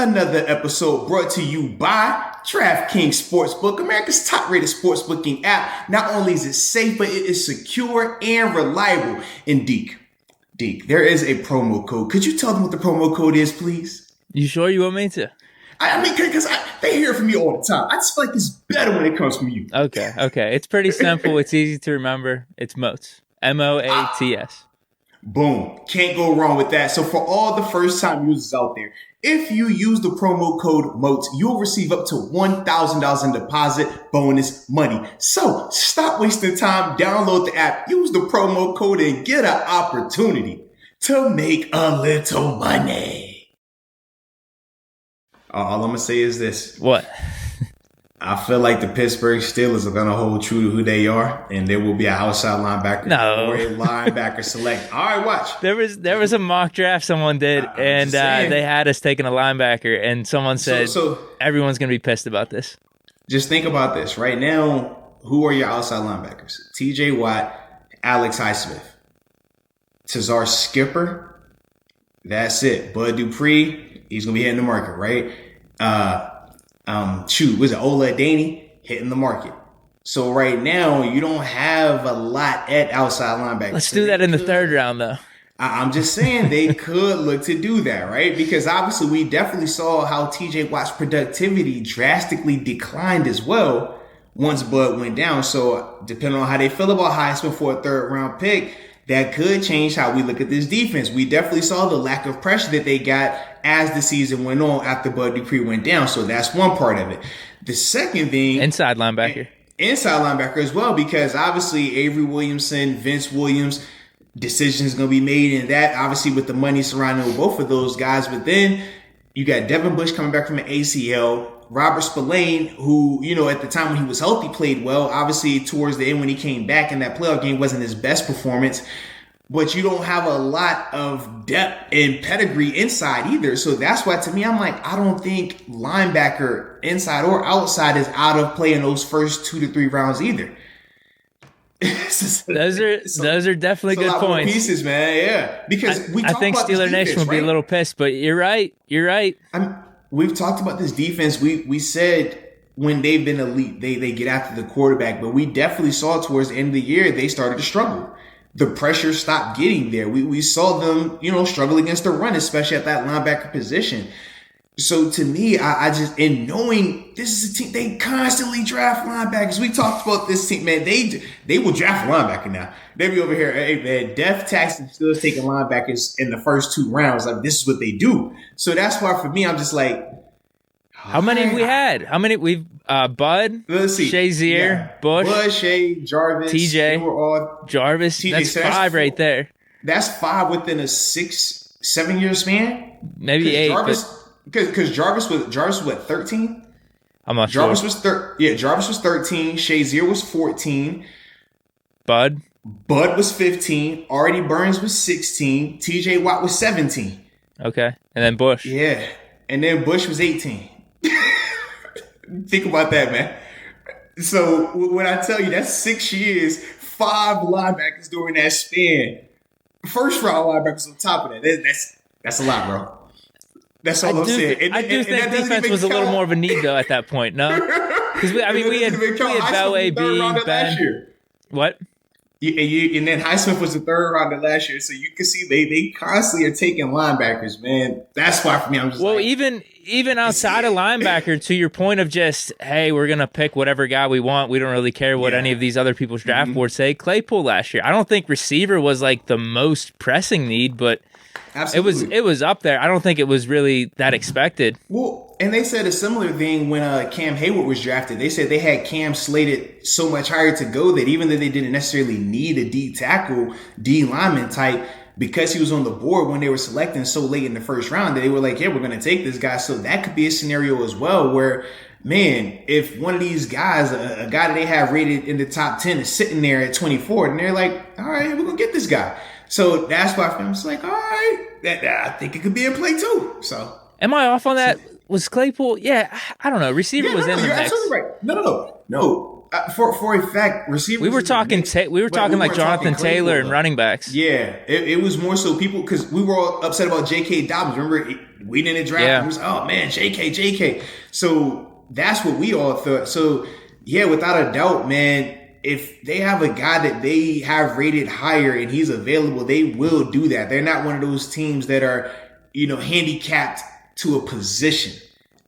another episode brought to you by DraftKings Sportsbook, America's top-rated sportsbooking app. Not only is it safe, but it is secure and reliable. And Deke, there is a promo code. Could you tell them what the promo code is, please? You sure you want me to? I mean, because they hear it from me all the time. I just feel like it's better when it comes from you. Okay. It's pretty simple. It's easy to remember. It's MOATS. MOATS. Boom. Can't go wrong with that. So for all the first-time users out there, if you use the promo code MOATS, you'll receive up to $1,000 in deposit bonus money. So stop wasting time, download the app, use the promo code, and get an opportunity to make a little money. All I'm going to say is this. What? I feel like the Pittsburgh Steelers are going to hold true to who they are, and there will be an outside linebacker or a linebacker select. All right, watch. There was a mock draft someone did, and they had us taking a linebacker, and someone said everyone's going to be pissed about this. Just think about this. Right now, who are your outside linebackers? T.J. Watt, Alex Highsmith, Tazar Skipper. That's it. Bud Dupree, he's going to be hitting the market, right? Was it Ola Daney hitting the market? So right now you don't have a lot at outside linebacker. Let's do that in the third round, though. I'm just saying they could look to do that, right? Because obviously we definitely saw how TJ Watt's productivity drastically declined as well once Bud went down. So depending on how they feel about Highsmith for a third round pick, that could change how we look at this defense. We definitely saw the lack of pressure that they got as the season went on after Bud Dupree went down. So that's one part of it. The second thing... Inside linebacker as well, because obviously Avery Williamson, Vince Williams, decisions going to be made in that, obviously with the money surrounding both of those guys. But then you got Devin Bush coming back from an ACL. Robert Spillane, who, at the time when he was healthy, played well. Obviously, towards the end when he came back in that playoff game, wasn't his best performance. But you don't have a lot of depth and pedigree inside either. So that's why, to me, I'm like, I don't think linebacker, inside or outside, is out of play in those first 2 to 3 rounds either. Those are definitely good points. Pieces, man. Yeah, because I think Steeler Nation will be a little pissed, but you're right. We've talked about this defense. We said when they've been elite, they get after the quarterback, but we definitely saw towards the end of the year they started to struggle. The pressure stopped getting there. We saw them, struggle against the run, especially at that linebacker position. So to me, I just, in knowing this is a team, they constantly draft linebackers. We talked about this team, man. They will draft a linebacker now. They be over here, hey man, death tax and still taking linebackers in the first 2 rounds. Like, this is what they do. So that's why for me, I'm just like, how many have we had? How many we've Bud, Shazier, Bush, Shea, Jarvis, TJ, Jarvis. TJ, that's 5 right there. That's 5 within a 6-7 year span. Maybe 8. Because Jarvis was what, 13? I'm not Jarvis sure. Jarvis was 13. Shazier was 14. Bud was 15. Artie Burns was 16. TJ Watt was 17. Okay. And then Bush. Yeah. And then Bush was 18. Think about that, man. So when I tell you that's 6 years, 5 linebackers during that span. First round linebackers on top of that. That's a lot, bro. That's all I'm saying. I do think defense was a little more of a need, though, at that point. No? Because, we had Bell, AB, Ben. What? And then Highsmith was the 3rd rounder last year. So you can see they constantly are taking linebackers, man. That's why for me, I'm just even outside of linebacker, to your point of just, hey, we're going to pick whatever guy we want. We don't really care what any of these other people's draft boards say. Claypool last year. I don't think receiver was like the most pressing need, but it was up there. I don't think it was really that expected. Well, and they said a similar thing when Cam Hayward was drafted. They said they had Cam slated so much higher to go that even though they didn't necessarily need a D tackle, D lineman type, because he was on the board when they were selecting so late in the first round, that they were like, yeah, we're going to take this guy. So that could be a scenario as well where, man, if one of these guys, a guy that they have rated in the top 10 is sitting there at 24, and they're like, all right, we're going to get this guy. So that's why I'm just like, all right, I think it could be in play too. So am I off on that? Was Claypool? Yeah, I don't know. Receiver was in the mix. You're absolutely right. No. for a fact, receivers. We were talking like Jonathan Taylor and running backs. Yeah, it was more so people because we were all upset about J.K. Dobbins. Remember, we didn't draft him. It was, oh man, J.K. So that's what we all thought. So yeah, without a doubt, man. If they have a guy that they have rated higher and he's available, they will do that. They're not one of those teams that are, handicapped to a position.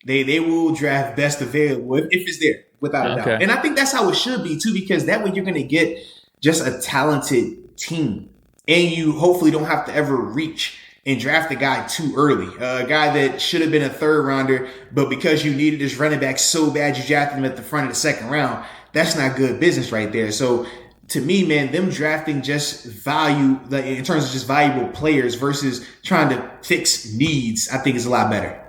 They will draft best available if it's there, without a doubt. And I think that's how it should be too, because that way you're going to get just a talented team, and you hopefully don't have to ever reach and draft a guy too early. A guy that should have been a third rounder, but because you needed this running back so bad, you drafted him at the front of the second round. That's not good business right there. So to me, man, them drafting just value in terms of just valuable players versus trying to fix needs, I think is a lot better.